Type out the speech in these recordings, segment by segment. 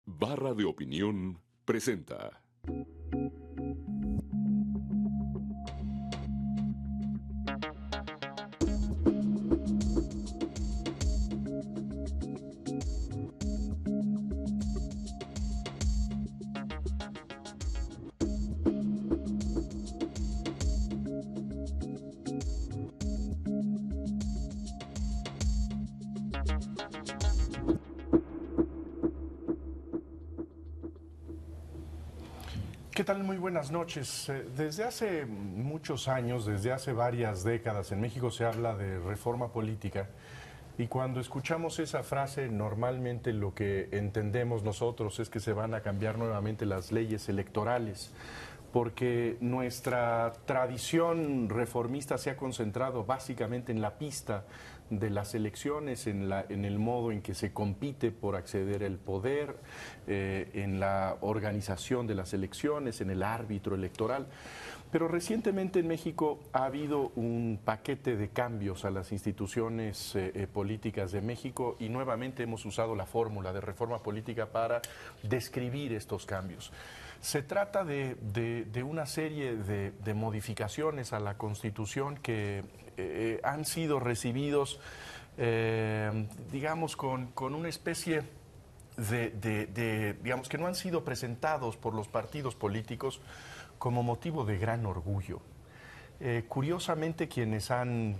Barra de Opinión presenta. ¿Qué tal? Muy buenas noches. Desde hace muchos años, desde hace varias décadas, en México se habla de reforma política y cuando escuchamos esa frase, normalmente lo que entendemos nosotros es que se van a cambiar nuevamente las leyes electorales, porque nuestra tradición reformista se ha concentrado básicamente en la pista de las elecciones, en el modo en que se compite por acceder al poder, en la organización de las elecciones, en el árbitro electoral. Pero recientemente en México ha habido un paquete de cambios a las instituciones políticas de México y nuevamente hemos usado la fórmula de reforma política para describir estos cambios. Se trata de una serie de modificaciones a la Constitución que han sido recibidos, digamos, con una especie digamos, que no han sido presentados por los partidos políticos como motivo de gran orgullo. Curiosamente, quienes han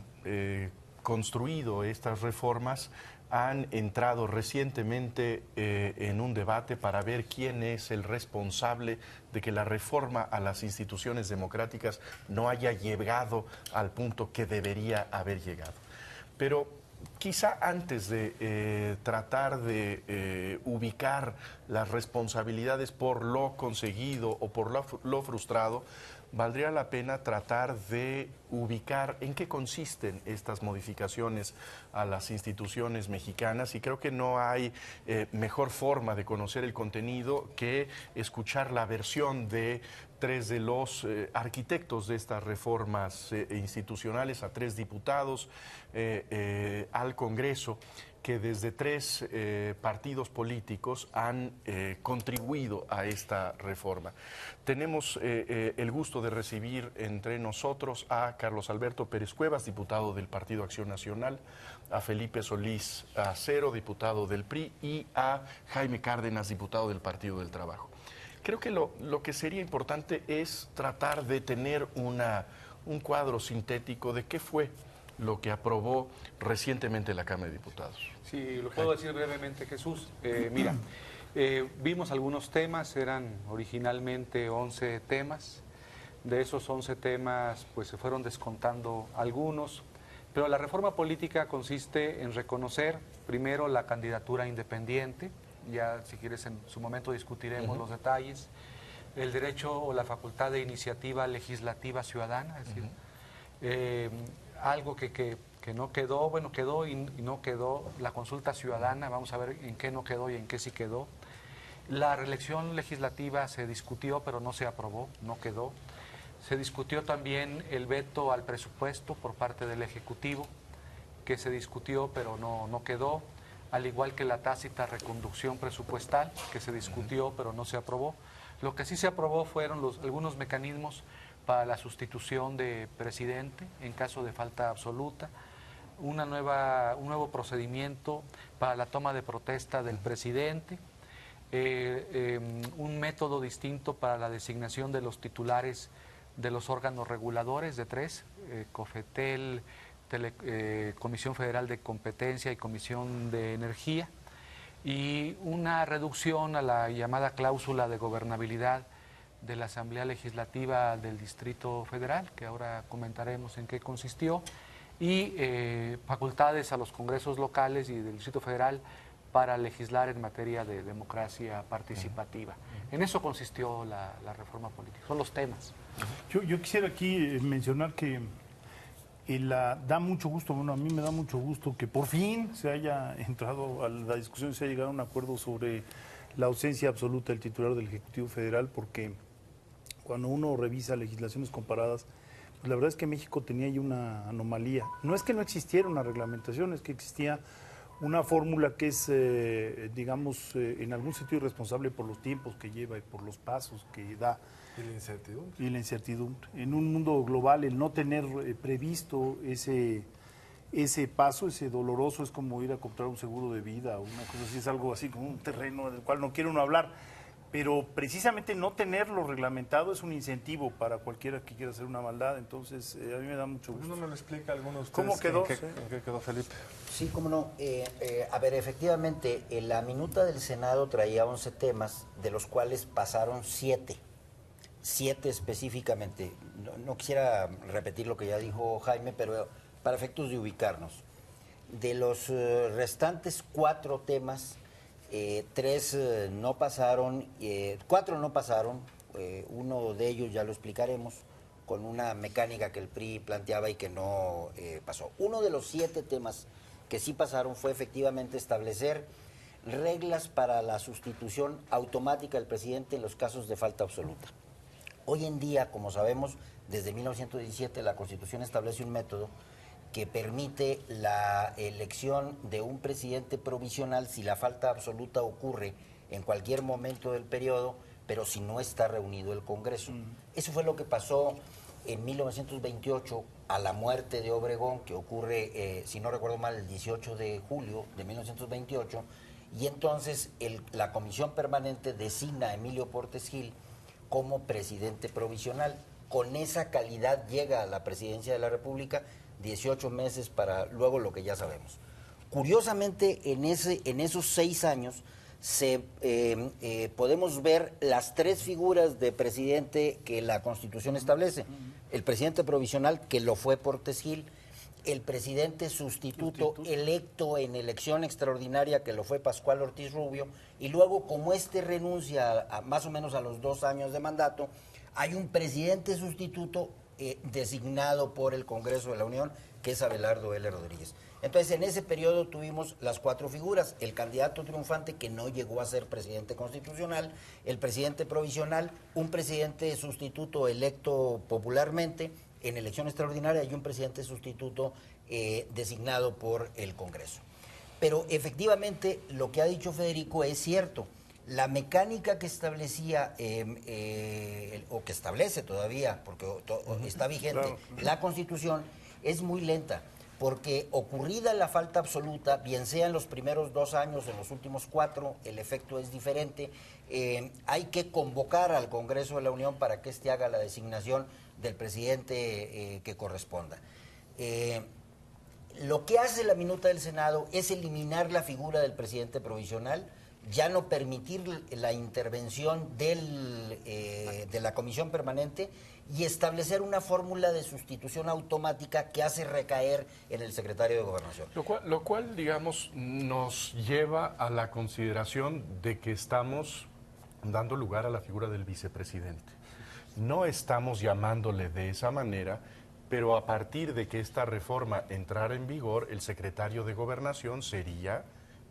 construido estas reformas han entrado recientemente en un debate para ver quién es el responsable de que la reforma a las instituciones democráticas no haya llegado al punto que debería haber llegado. Pero quizá antes de tratar de ubicar las responsabilidades por lo conseguido o por lo frustrado, valdría la pena tratar de ubicar en qué consisten estas modificaciones a las instituciones mexicanas, y creo que no hay mejor forma de conocer el contenido que escuchar la versión de tres de los arquitectos de estas reformas institucionales, a tres diputados al Congreso, que desde tres partidos políticos han contribuido a esta reforma. Tenemos el gusto de recibir entre nosotros a Carlos Alberto Pérez Cuevas, diputado del Partido Acción Nacional, a Felipe Solís Acero, diputado del PRI, y a Jaime Cárdenas, diputado del Partido del Trabajo. Creo que lo que sería importante es tratar de tener un cuadro sintético de qué fue lo que aprobó recientemente la Cámara de Diputados. Sí, lo puedo decir brevemente, Jesús. Vimos algunos temas, eran originalmente 11 temas. De esos 11 temas, pues se fueron descontando algunos. Pero la reforma política consiste en reconocer primero la candidatura independiente, ya si quieres en su momento discutiremos los detalles, el derecho o la facultad de iniciativa legislativa ciudadana, es decir, algo que no quedó, bueno, quedó y no quedó, la consulta ciudadana, vamos a ver en qué no quedó y en qué sí quedó. La reelección legislativa se discutió, pero no se aprobó, no quedó. Se discutió también el veto al presupuesto por parte del Ejecutivo, que se discutió, pero no quedó, al igual que la tácita reconducción presupuestal, que se discutió, pero no se aprobó. Lo que sí se aprobó fueron algunos mecanismos para la sustitución de presidente en caso de falta absoluta, un nuevo procedimiento para la toma de protesta del presidente, un método distinto para la designación de los titulares de los órganos reguladores de tres, COFETEL, Comisión Federal de Competencia y Comisión de Energía, y una reducción a la llamada cláusula de gobernabilidad de la Asamblea Legislativa del Distrito Federal, que ahora comentaremos en qué consistió, y facultades a los congresos locales y del Distrito Federal para legislar en materia de democracia participativa. En eso consistió la reforma política, son los temas. Yo quisiera aquí mencionar que da mucho gusto, bueno, a mí me da mucho gusto que por fin se haya entrado a la discusión, se haya llegado a un acuerdo sobre la ausencia absoluta del titular del Ejecutivo Federal, porque cuando uno revisa legislaciones comparadas, pues la verdad es que México tenía ahí una anomalía. No es que no existiera una reglamentación, es que existía una fórmula que es, digamos, en algún sentido irresponsable por los tiempos que lleva y por los pasos que da. Y la incertidumbre. Y la incertidumbre. En un mundo global, el no tener previsto ese paso, ese doloroso, es como ir a comprar un seguro de vida o una cosa así, es algo así como un terreno del cual no quiere uno hablar. Pero precisamente no tenerlo reglamentado es un incentivo para cualquiera que quiera hacer una maldad. Entonces, a mí me da mucho gusto. ¿Uno me lo explica a alguno de ustedes? ¿Cómo quedó? ¿En qué quedó Felipe? Sí, cómo no. A ver, efectivamente, la minuta del Senado traía 11 temas, de los cuales pasaron 7. 7 específicamente. No quisiera repetir lo que ya dijo Jaime, pero para efectos de ubicarnos. De los restantes 4 temas, 3 no pasaron, 4 no pasaron, uno de ellos ya lo explicaremos, con una mecánica que el PRI planteaba y que no pasó. Uno de los 7 temas que sí pasaron fue efectivamente establecer reglas para la sustitución automática del presidente en los casos de falta absoluta. Hoy en día, como sabemos, desde 1917 la Constitución establece un método que permite la elección de un presidente provisional si la falta absoluta ocurre en cualquier momento del periodo, pero si no está reunido el Congreso. Eso fue lo que pasó en 1928 a la muerte de Obregón, que ocurre, si no recuerdo mal, el 18 de julio de 1928, y entonces la Comisión Permanente designa a Emilio Portes Gil como presidente provisional. Con esa calidad llega a la presidencia de la República, 18 meses para luego lo que ya sabemos. Curiosamente, en esos 6 años podemos ver las 3 figuras de presidente que la Constitución establece. El presidente provisional, que lo fue Portes Gil, el presidente sustituto electo en elección extraordinaria, que lo fue Pascual Ortiz Rubio, y luego, como renuncia más o menos a los 2 años de mandato, hay un presidente sustituto designado por el Congreso de la Unión, que es Abelardo L. Rodríguez. Entonces, en ese periodo tuvimos las 4 figuras: el candidato triunfante, que no llegó a ser presidente constitucional, el presidente provisional, un presidente sustituto electo popularmente en elección extraordinaria y un presidente sustituto designado por el Congreso. Pero efectivamente lo que ha dicho Federico es cierto. La mecánica que establecía, o que establece todavía, porque está vigente, la Constitución, es muy lenta, porque ocurrida la falta absoluta, bien sea en los primeros 2 años, en los últimos 4, el efecto es diferente. Hay que convocar al Congreso de la Unión para que éste haga la designación del presidente que corresponda. Lo que hace la minuta del Senado es eliminar la figura del presidente provisional, ya no permitir la intervención de la Comisión Permanente y establecer una fórmula de sustitución automática que hace recaer en el secretario de Gobernación. Lo cual, digamos, nos lleva a la consideración de que estamos dando lugar a la figura del vicepresidente. No estamos llamándole de esa manera, pero a partir de que esta reforma entrara en vigor, el secretario de Gobernación sería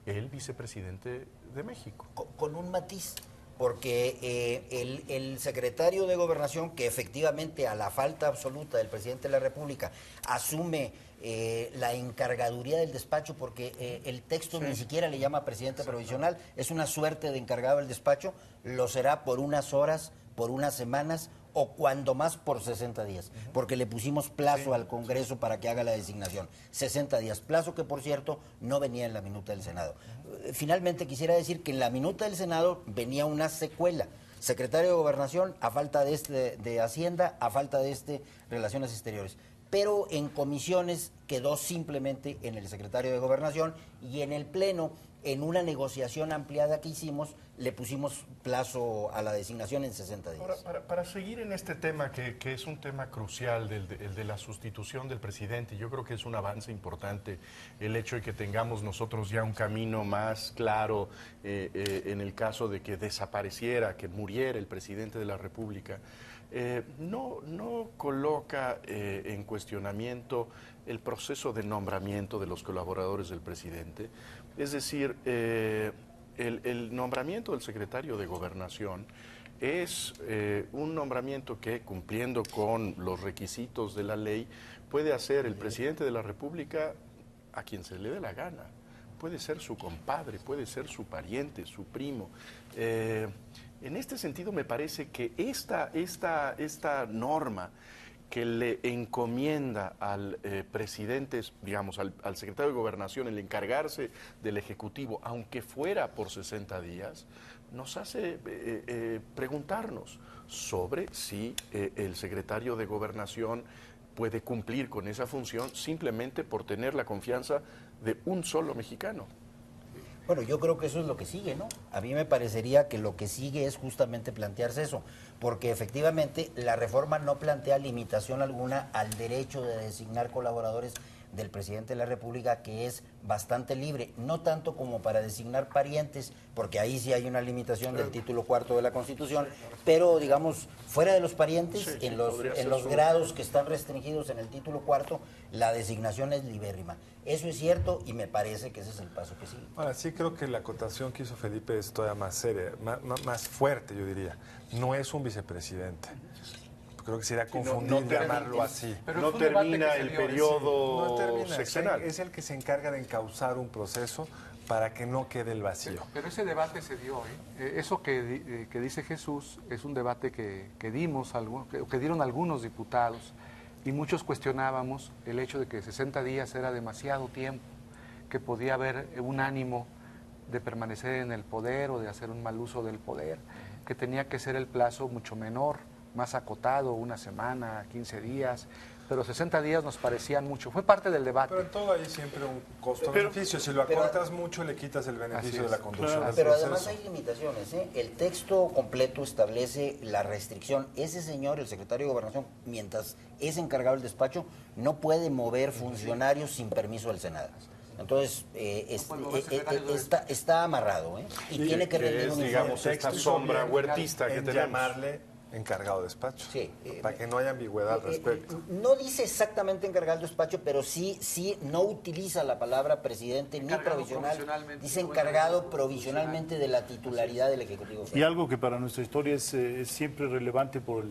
el vicepresidente de México. Con un matiz, porque el secretario de Gobernación, que efectivamente a la falta absoluta del presidente de la República asume la encargaduría del despacho, porque el texto ni siquiera le llama presidente provisional, es una suerte de encargado del despacho, lo será por unas horas, por unas semanas o cuando más por 60 días, porque le pusimos plazo al Congreso para que haga la designación. 60 días, plazo que por cierto no venía en la minuta del Senado. Finalmente quisiera decir que en la minuta del Senado venía una secuela: secretario de Gobernación, a falta de Hacienda, a falta de Relaciones Exteriores. Pero en comisiones quedó simplemente en el secretario de Gobernación, y en el Pleno, en una negociación ampliada que hicimos, le pusimos plazo a la designación en 60 días. Ahora, para seguir en este tema, que es un tema crucial, el de la sustitución del presidente, yo creo que es un avance importante el hecho de que tengamos nosotros ya un camino más claro en el caso de que desapareciera, que muriera el presidente de la República. No coloca en cuestionamiento el proceso de nombramiento de los colaboradores del presidente. Es decir, el nombramiento del secretario de Gobernación es un nombramiento que, cumpliendo con los requisitos de la ley, puede hacer el presidente de la República a quien se le dé la gana. puede ser su compadre, puede ser su pariente, su primo. En este sentido me parece que esta norma que le encomienda al presidente, digamos, al secretario de Gobernación, el encargarse del Ejecutivo, aunque fuera por 60 días, nos hace preguntarnos sobre si el secretario de Gobernación puede cumplir con esa función simplemente por tener la confianza de un solo mexicano. Bueno, yo creo que eso es lo que sigue, ¿no? A mí me parecería que lo que sigue es justamente plantearse eso, porque efectivamente la reforma no plantea limitación alguna al derecho de designar colaboradores del presidente de la República, que es bastante libre, no tanto como para designar parientes, porque ahí sí hay una limitación del título cuarto de la Constitución, pero digamos, fuera de los parientes, en los grados que están restringidos en el título cuarto, la designación es libérrima. Eso es cierto y me parece que ese es el paso que sigue. Ahora, sí creo que la acotación que hizo Felipe es todavía más seria, más fuerte, yo diría. No es un vicepresidente. Creo que sería confundir llamarlo así. Pero no termina el periodo No termina, sexenal. es el que se encarga de encauzar un proceso para que no quede el vacío. Pero ese debate se dio, eso que dice Jesús es un debate que dieron algunos diputados y muchos cuestionábamos el hecho de que 60 días era demasiado tiempo, que podía haber un ánimo de permanecer en el poder o de hacer un mal uso del poder, que tenía que ser el plazo mucho menor, más acotado, una semana, 15 días, pero 60 días nos parecían mucho. Fue parte del debate. Pero en todo hay siempre un costo-beneficio. Si lo acortas mucho, le quitas el beneficio de la conducción del Pero proceso. además hay limitaciones, ¿eh? El texto completo establece la restricción. Ese señor, el secretario de Gobernación, mientras es encargado del despacho, no puede mover funcionarios sin permiso del Senado. Entonces, está amarrado, ¿eh? Y tiene que rendir un digamos, informe. esta sombra huertista que en tenemos. llamarle encargado de despacho. Sí. Para que no haya ambigüedad al respecto. No dice exactamente encargado del despacho, pero sí no utiliza la palabra presidente ni Encargado provisional. provisionalmente. Dice encargado provisionalmente de la titularidad del Ejecutivo Y Federal. algo que para nuestra historia es siempre relevante por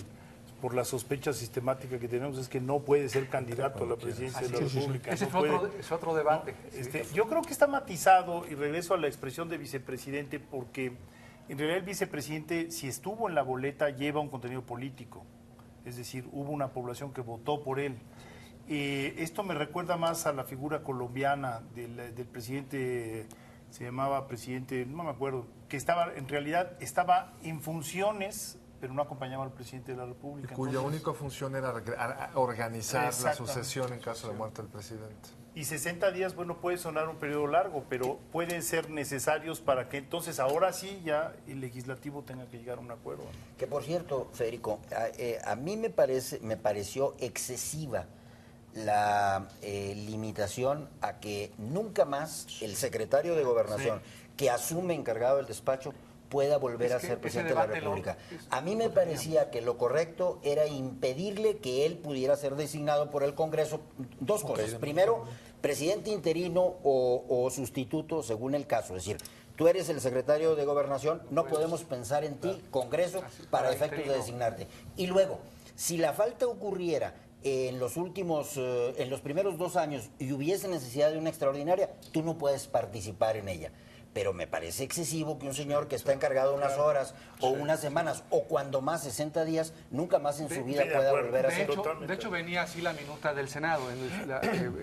la sospecha sistemática que tenemos, es que no puede ser candidato a la presidencia de la República. Ese no fue puede. es otro debate. Yo creo que está matizado, y regreso a la expresión de vicepresidente, porque en realidad el vicepresidente, si estuvo en la boleta, lleva un contenido político. Es decir, hubo una población que votó por él. Esto me recuerda más a la figura colombiana del presidente, se llamaba presidente, no me acuerdo, que en realidad estaba en funciones, pero no acompañaba al presidente de la República. Cuya Entonces, única función era organizar la Exactamente. sucesión en caso de muerte del presidente. Y 60 días, bueno, puede sonar un periodo largo, pero pueden ser necesarios para que entonces ahora sí ya el legislativo tenga que llegar a un acuerdo. Que por cierto, Federico, a mí me pareció excesiva la limitación a que nunca más el secretario de Gobernación, que asume encargado del despacho, pueda volver a ser presidente de la República. A mí me parecía que lo correcto era impedirle que él pudiera ser designado por el Congreso. Dos cosas. Primero, presidente interino o sustituto según el caso. Es decir, tú eres el secretario de Gobernación, no podemos pensar en ti, Congreso, para efectos de designarte. Y luego, si la falta ocurriera en los primeros 2 años y hubiese necesidad de una extraordinaria, tú no puedes participar en ella. Pero me parece excesivo que un señor que está encargado unas horas o unas semanas o cuando más 60 días, nunca más en su vida pueda volver a ser. De hecho, venía así la minuta del Senado. En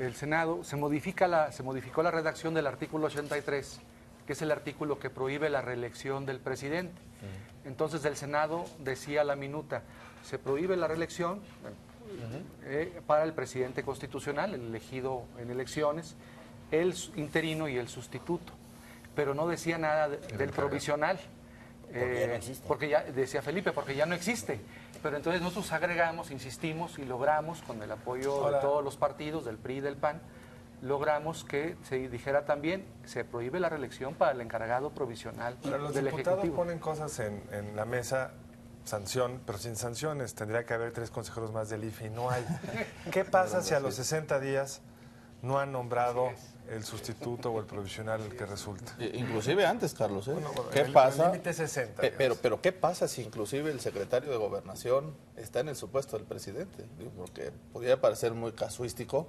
el Senado se modificó la redacción del artículo 83, que es el artículo que prohíbe la reelección del presidente. Entonces el Senado decía la minuta, se prohíbe la reelección para el presidente constitucional, el elegido en elecciones, el interino y el sustituto. Pero no decía nada del provisional. Porque ya no existe. Porque ya, decía Felipe, porque ya no existe. Pero entonces nosotros agregamos, insistimos y logramos, con el apoyo de todos los partidos, del PRI y del PAN, logramos que se dijera también, se prohíbe la reelección para el encargado provisional Pero los del diputados Ejecutivo. ponen cosas en la mesa, sanción, pero sin sanciones. Tendría que haber 3 consejeros más del IFE y no hay. ¿Qué pasa si a los 60 días no han nombrado el sustituto o el provisional el que resulta? Inclusive antes, Carlos, ¿eh? Bueno, ¿Qué el pasa? límite es 60. Pero ¿qué pasa si inclusive el secretario de Gobernación está en el supuesto del presidente? Digo, porque podría parecer muy casuístico,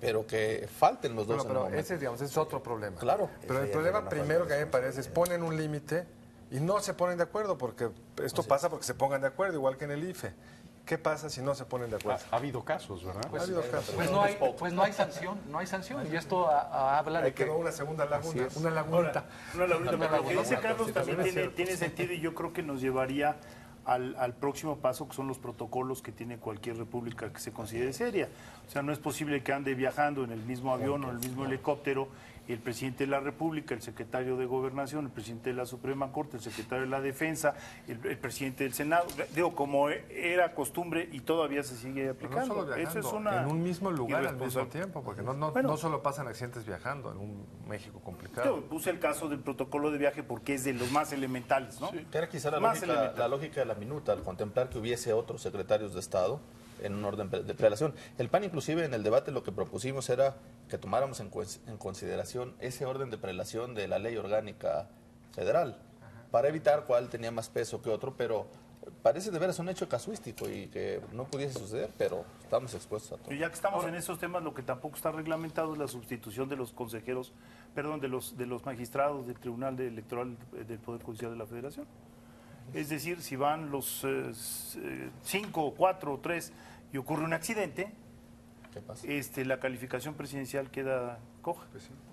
pero que falten los dos Bueno, en el pero momento. ese, digamos, es otro problema. Claro. Pero el Ese ya problema es una primero falta que a mí de me parece es ponen un límite y no se ponen de acuerdo, porque esto pasa porque se pongan de acuerdo, igual que en el IFE. ¿Qué pasa si no se ponen de Ha, acuerdo? ha habido casos, ¿verdad? Ha habido casos. Pues no hay sanción, no hay sanción. Y esto habla Ahí de que quedó una segunda laguna, es. una lagunita. Ahora, una lagunita, Una pero lo que laguna, dice una Carlos también constitución, es cierto. tiene sentido y yo creo que nos llevaría al próximo paso, que son los protocolos que tiene cualquier república que se considere seria. O sea, no es posible que ande viajando en el mismo avión o en el mismo helicóptero el presidente de la República, el secretario de Gobernación, el presidente de la Suprema Corte, el secretario de la Defensa, el presidente del Senado. Digo, como era costumbre y todavía se sigue Pero no aplicando. solo Eso es viajando, una en un mismo lugar al mismo irresponsable. tiempo, porque no Bueno. solo pasan accidentes viajando en un México Yo complicado. puse el caso del protocolo de viaje porque es de los más elementales, ¿no? Que era quizá Más elemental. la lógica de la minuta, al contemplar que hubiese otros secretarios de Estado en un orden de prelación. El PAN, inclusive, en el debate lo que propusimos era que tomáramos en consideración ese orden de prelación de la ley orgánica federal, para evitar cuál tenía más peso que otro, pero parece de veras un hecho casuístico y que no pudiese suceder, pero estamos expuestos a todo. Y ya que estamos en esos temas, lo que tampoco está reglamentado es la sustitución de los consejeros, perdón, de los magistrados del Tribunal Electoral del Poder Judicial de la Federación. Es decir, si van los 5, 4 o 3 y ocurre un accidente, ¿Qué pasa? la calificación presidencial queda coja.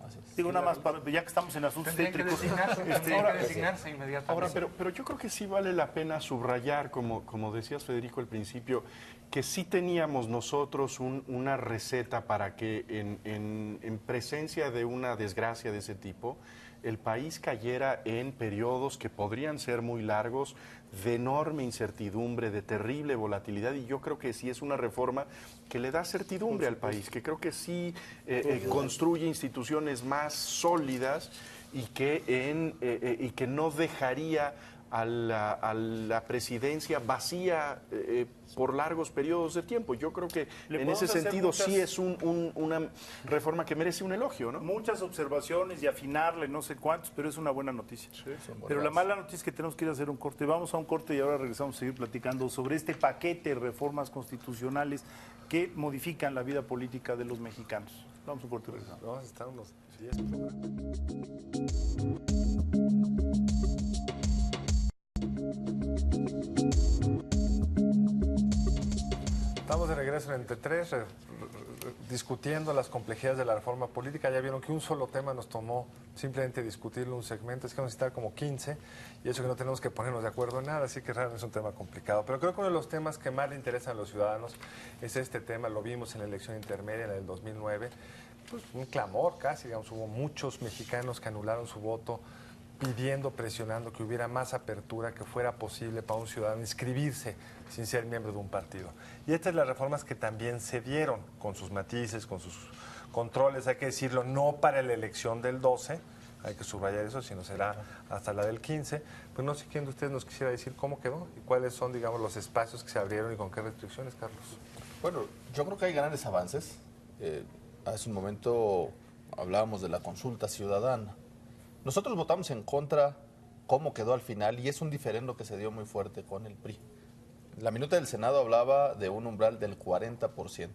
Así es. Digo nada más, ya que estamos en asuntos tendrían que céntricos. designarse inmediatamente. Ahora, pero yo creo que sí vale la pena subrayar, como decías Federico al principio, que sí teníamos nosotros una receta para que en presencia de una desgracia de ese tipo, el país cayera en periodos que podrían ser muy largos, de enorme incertidumbre, de terrible volatilidad, y yo creo que sí es una reforma que le da certidumbre al país, que creo que sí construye instituciones más sólidas y que no dejaría a la presidencia vacía por largos periodos de tiempo. Yo creo que Le en podemos ese hacer sentido muchas- sí es una reforma que merece un elogio, ¿no? Muchas observaciones y afinarle, no sé cuántos, pero es una buena noticia. Pero la mala noticia es que tenemos que ir a hacer un corte. Vamos a un corte y ahora regresamos a seguir platicando sobre este paquete de reformas constitucionales que modifican la vida política de los mexicanos. Vamos a un corte y regresamos. Vamos a estar unos 10 programas. Estamos de regreso en Entre Tres, discutiendo las complejidades de la reforma política. Ya vieron que un solo tema nos tomó simplemente discutirlo un segmento, es que vamos a estar como 15, y eso que no tenemos que ponernos de acuerdo en nada, así que realmente es un tema complicado. Pero creo que uno de los temas que más le interesan a los ciudadanos es este tema, lo vimos en la elección intermedia en el 2009, pues un clamor casi, digamos, hubo muchos mexicanos que anularon su voto pidiendo, presionando que hubiera más apertura, que fuera posible para un ciudadano inscribirse sin ser miembro de un partido. Y estas son las reformas que también se dieron, con sus matices, con sus controles, hay que decirlo, no para la elección del 12, hay que subrayar eso, sino será hasta la del 15. Pues no sé quién de ustedes nos quisiera decir cómo quedó y cuáles son, digamos, los espacios que se abrieron y con qué restricciones, Carlos. Bueno, yo creo que hay grandes avances. Hace un momento hablábamos de la consulta ciudadana. Nosotros votamos en contra cómo quedó al final y es un diferendo que se dio muy fuerte con el PRI. La minuta del Senado hablaba de un umbral del 40%,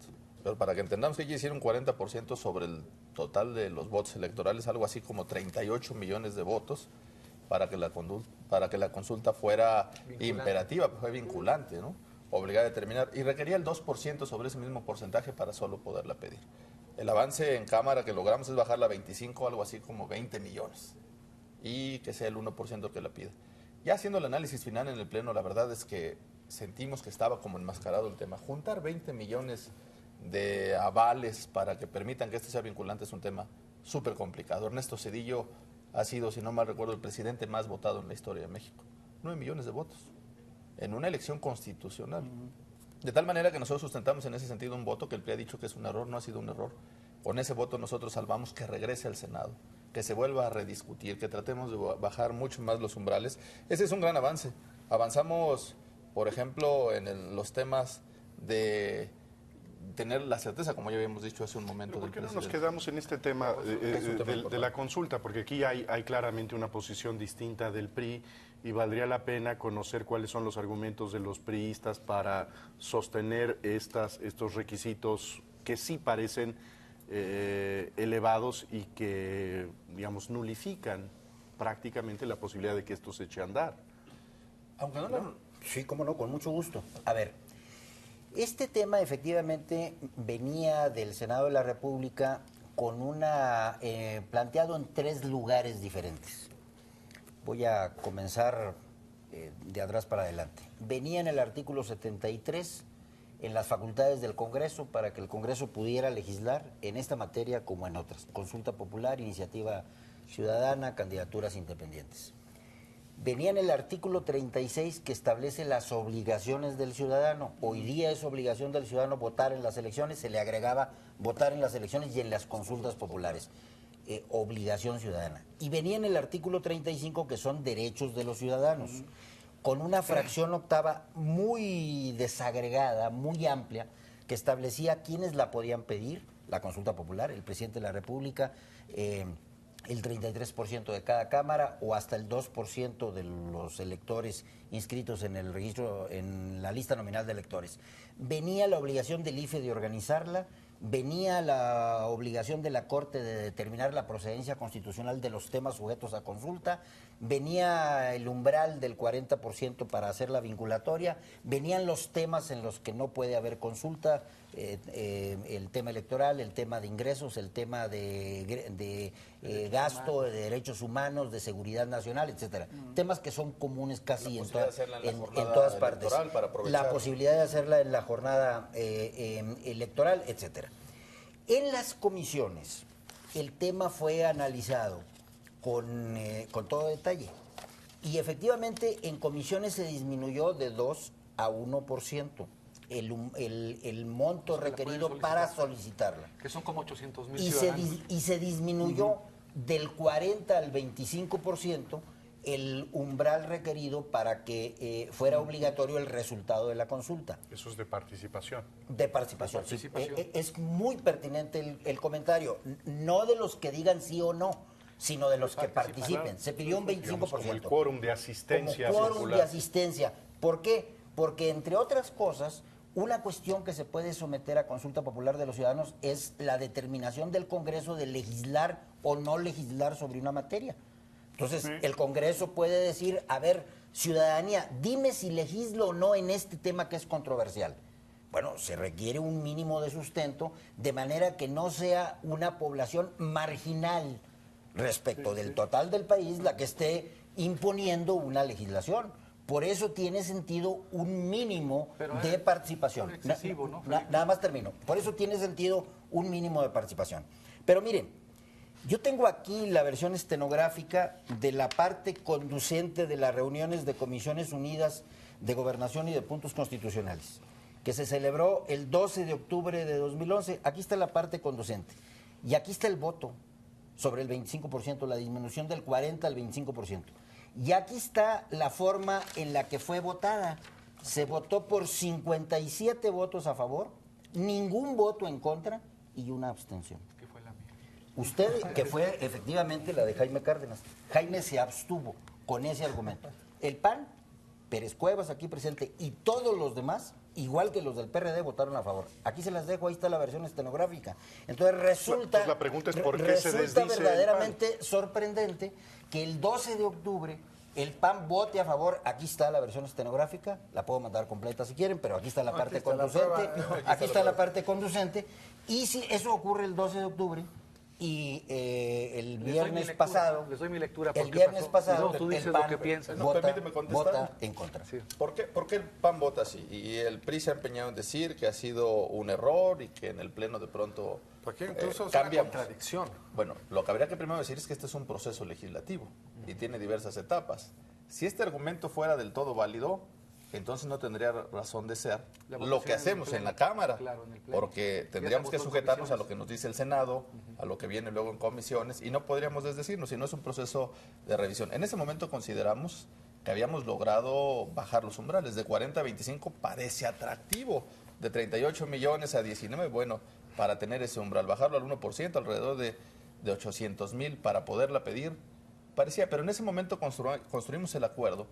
pero para que entendamos que hay que decir un 40% sobre el total de los votos electorales, algo así como 38 millones de votos para que la consulta fuera imperativa, fue vinculante, ¿no? Obligada a determinar, y requería el 2% sobre ese mismo porcentaje para solo poderla pedir. El avance en Cámara que logramos es bajarla a 25, algo así como 20 millones, y que sea el 1% que la pida. Ya haciendo el análisis final en el Pleno, la verdad es que sentimos que estaba como enmascarado el tema. Juntar 20 millones de avales para que permitan que esto sea vinculante es un tema súper complicado. Ernesto Zedillo ha sido, si no mal recuerdo, el presidente más votado en la historia de México. 9 millones de votos en una elección constitucional. De tal manera que nosotros sustentamos en ese sentido un voto que el PRI ha dicho que es un error, no ha sido un error. Con ese voto nosotros salvamos que regrese al Senado, que se vuelva a rediscutir, que tratemos de bajar mucho más los umbrales. Ese es un gran avance. Avanzamos, por ejemplo, en los temas de tener la certeza, como ya habíamos dicho hace un momento. ¿Por qué no del nos presidente. quedamos en este tema Es un tema de importante. la consulta? Porque aquí hay claramente una posición distinta del PRI y valdría la pena conocer cuáles son los argumentos de los priistas para sostener estos requisitos que sí parecen elevados y que, digamos, nulifican prácticamente la posibilidad de que esto se eche a andar. Aunque no, Sí, cómo no, con mucho gusto. A ver, este tema efectivamente venía del Senado de la República con una planteado en 3 lugares diferentes. Voy a comenzar de atrás para adelante. Venía en el artículo 73 en las facultades del Congreso para que el Congreso pudiera legislar en esta materia como en otras. Consulta popular, iniciativa ciudadana, candidaturas independientes. Venía en el artículo 36 que establece las obligaciones del ciudadano. Hoy día es obligación del ciudadano votar en las elecciones, se le agregaba votar en las elecciones y en las consultas populares. Obligación ciudadana. Y venía en el artículo 35 que son derechos de los ciudadanos, con una fracción octava muy desagregada, muy amplia, que establecía quiénes la podían pedir, la consulta popular, el presidente de la República, el 33% de cada cámara o hasta el 2% de los electores inscritos en el registro, en la lista nominal de electores. Venía la obligación del IFE de organizarla, venía la obligación de la Corte de determinar la procedencia constitucional de los temas sujetos a consulta, venía el umbral del 40% para hacer la vinculatoria, venían los temas en los que no puede haber consulta, el tema electoral, el tema de ingresos, el tema de gasto, de derechos humanos, de seguridad nacional, etcétera. Temas que son comunes casi en todas partes. La posibilidad de hacerla en la jornada electoral, etcétera. En las comisiones, el tema fue analizado con todo detalle. Y efectivamente, en comisiones se disminuyó de 2 a 1%. El monto requerido para solicitarla. Que son como 800,000 ciudadanos. Y se disminuyó del 40 al 25% el umbral requerido para que fuera obligatorio el resultado de la consulta. Eso es de participación. De participación, sí. Es muy pertinente el comentario, no de los que digan sí o no, sino de los que participen. Se pidió un 25%. Digamos, como el quórum de asistencia. Como quórum de asistencia. ¿Por qué? Porque, entre otras cosas, una cuestión que se puede someter a consulta popular de los ciudadanos es la determinación del Congreso de legislar o no legislar sobre una materia. Entonces, el Congreso puede decir, a ver, ciudadanía, dime si legislo o no en este tema que es controversial. Bueno, se requiere un mínimo de sustento de manera que no sea una población marginal respecto del total del país la que esté imponiendo una legislación. Por eso tiene sentido un mínimo de participación. Excesivo, ¿no? Nada más termino. Por eso tiene sentido un mínimo de participación. Pero miren, yo tengo aquí la versión estenográfica de la parte conducente de las reuniones de Comisiones Unidas de Gobernación y de Puntos Constitucionales, que se celebró el 12 de octubre de 2011. Aquí está la parte conducente. Y aquí está el voto sobre el 25%, la disminución del 40 al 25%. Y aquí está la forma en la que fue votada. Se votó por 57 votos a favor, ningún voto en contra y una abstención. Que fue la mía. Usted, que fue efectivamente la de Jaime Cárdenas. Jaime se abstuvo con ese argumento. El PAN, Pérez Cuevas aquí presente y todos los demás, igual que los del PRD, votaron a favor. Aquí se las dejo, ahí está la versión estenográfica. Entonces resulta, pues la pregunta es ¿por qué se desdice verdaderamente sorprendente que el 12 de octubre el PAN vote a favor. Aquí está la versión estenográfica, la puedo mandar completa si quieren, pero aquí está la parte conducente. Aquí está la parte conducente. Y si eso ocurre el 12 de octubre y el viernes pasado, les doy mi lectura. el viernes pasado, tú dices el PAN lo que piensas. permíteme contestar. vota en contra. Sí. ¿Por qué el PAN vota así? Y el PRI se ha empeñado en decir que ha sido un error y que en el Pleno de pronto Porque incluso es una cambiamos. contradicción. Bueno, lo que habría que primero decir es que este es un proceso legislativo y tiene diversas etapas. Si este argumento fuera del todo válido, entonces no tendría razón de ser La lo votación que hacemos en la Cámara, Claro, en el Pleno. porque Ya tendríamos se que votó en sujetarnos a comisiones. lo que nos dice el Senado, a lo que viene luego en comisiones, y no podríamos desdecirnos, si no es un proceso de revisión. En ese momento consideramos que habíamos logrado bajar los umbrales, de 40 a 25 parece atractivo, de 38 millones a 19, bueno, para tener ese umbral, bajarlo al 1%, alrededor de 800,000 para poderla pedir, parecía, pero en ese momento construimos el acuerdo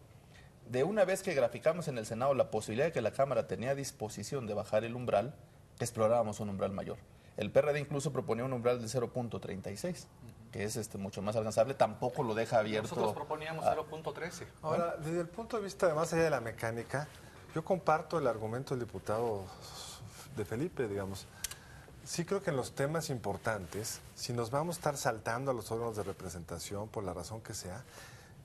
de una vez que graficamos en el Senado la posibilidad de que la Cámara tenía disposición de bajar el umbral, explorábamos un umbral mayor. El PRD incluso proponía un umbral de 0.36, que es mucho más alcanzable, tampoco lo deja abierto. Nosotros proponíamos 0.13. Ahora, desde el punto de vista, más allá de la mecánica, yo comparto el argumento del diputado de Felipe, digamos. Sí creo que en los temas importantes, si nos vamos a estar saltando a los órganos de representación por la razón que sea,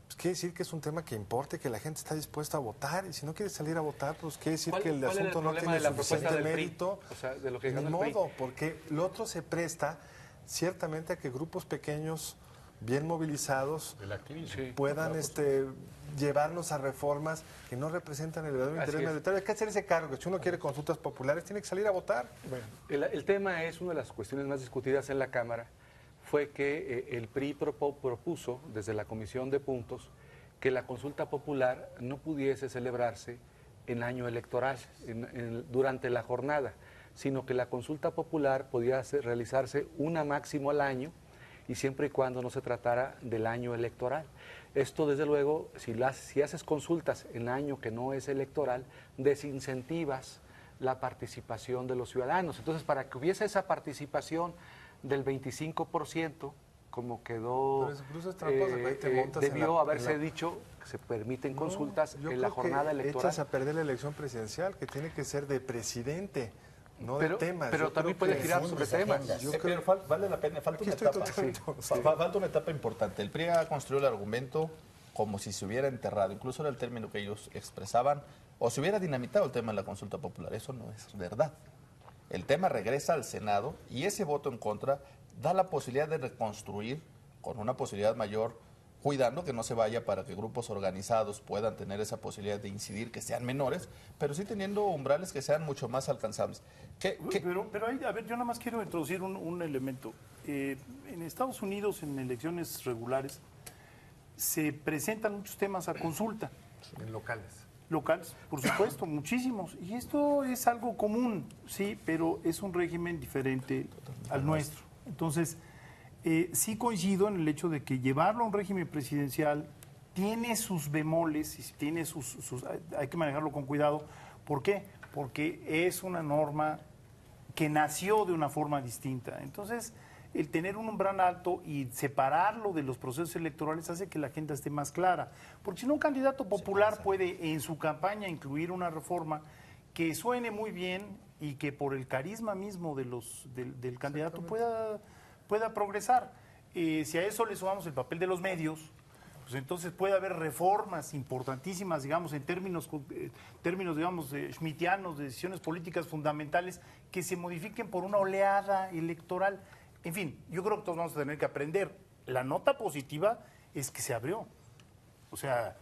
pues quiere decir que es un tema que importe, que la gente está dispuesta a votar, y si no quiere salir a votar, pues quiere decir que el asunto no tiene suficiente mérito. O sea, de lo que Ni ganó el PRI. modo, porque lo otro se presta ciertamente a que grupos pequeños, bien movilizados, Sí. puedan llevarnos a reformas que no representan el verdadero Así interés es. mayoritario. Hay que hacer ese cargo, que si uno quiere consultas populares, tiene que salir a votar. El tema es, una de las cuestiones más discutidas en la Cámara, fue que el PRI propuso desde la Comisión de Puntos que la consulta popular no pudiese celebrarse en año electoral, durante la jornada, sino que la consulta popular podía realizarse una máximo al año y siempre y cuando no se tratara del año electoral. Esto, desde luego, si haces consultas en año que no es electoral, desincentivas la participación de los ciudadanos. Entonces, para que hubiese esa participación del 25%, como quedó, Pero incluso es tramposo, ahí te montas en debió la- haberse en la- dicho que se permiten consultas Yo en la creo jornada que electoral. echas a perder la elección presidencial, que tiene que ser de presidente, no Pero- de temas. pero Yo también creo puede que girar sí. sobre Fundes temas. agendas. Yo Pero vale la pena, falta Aquí una estoy etapa. totalmente- Falta una etapa importante. El PRI ha construido el argumento como si se hubiera enterrado, incluso era el término que ellos expresaban, o se hubiera dinamitado el tema de la consulta popular. Eso no es verdad. El tema regresa al Senado y ese voto en contra da la posibilidad de reconstruir con una posibilidad mayor, cuidando que no se vaya para que grupos organizados puedan tener esa posibilidad de incidir, que sean menores, pero sí teniendo umbrales que sean mucho más alcanzables. Pero ahí, a ver, yo nada más quiero introducir un elemento. En Estados Unidos, en elecciones regulares, se presentan muchos temas a consulta. En locales. Locales, por supuesto, muchísimos. Y esto es algo común, sí, pero es un régimen diferente al nuestro. Entonces, sí coincido en el hecho de que llevarlo a un régimen presidencial tiene sus bemoles, y tiene hay que manejarlo con cuidado. ¿Por qué? Porque es una norma que nació de una forma distinta. Entonces, el tener un umbral alto y separarlo de los procesos electorales hace que la agenda esté más clara. Porque si no, un candidato popular puede en su campaña incluir una reforma que suene muy bien y que por el carisma mismo del candidato pueda progresar. Si a eso le sumamos el papel de los medios, pues entonces puede haber reformas importantísimas, digamos, en términos digamos, schmittianos, de decisiones políticas fundamentales, que se modifiquen por una oleada electoral. En fin, yo creo que todos vamos a tener que aprender. La nota positiva es que se abrió. O sea,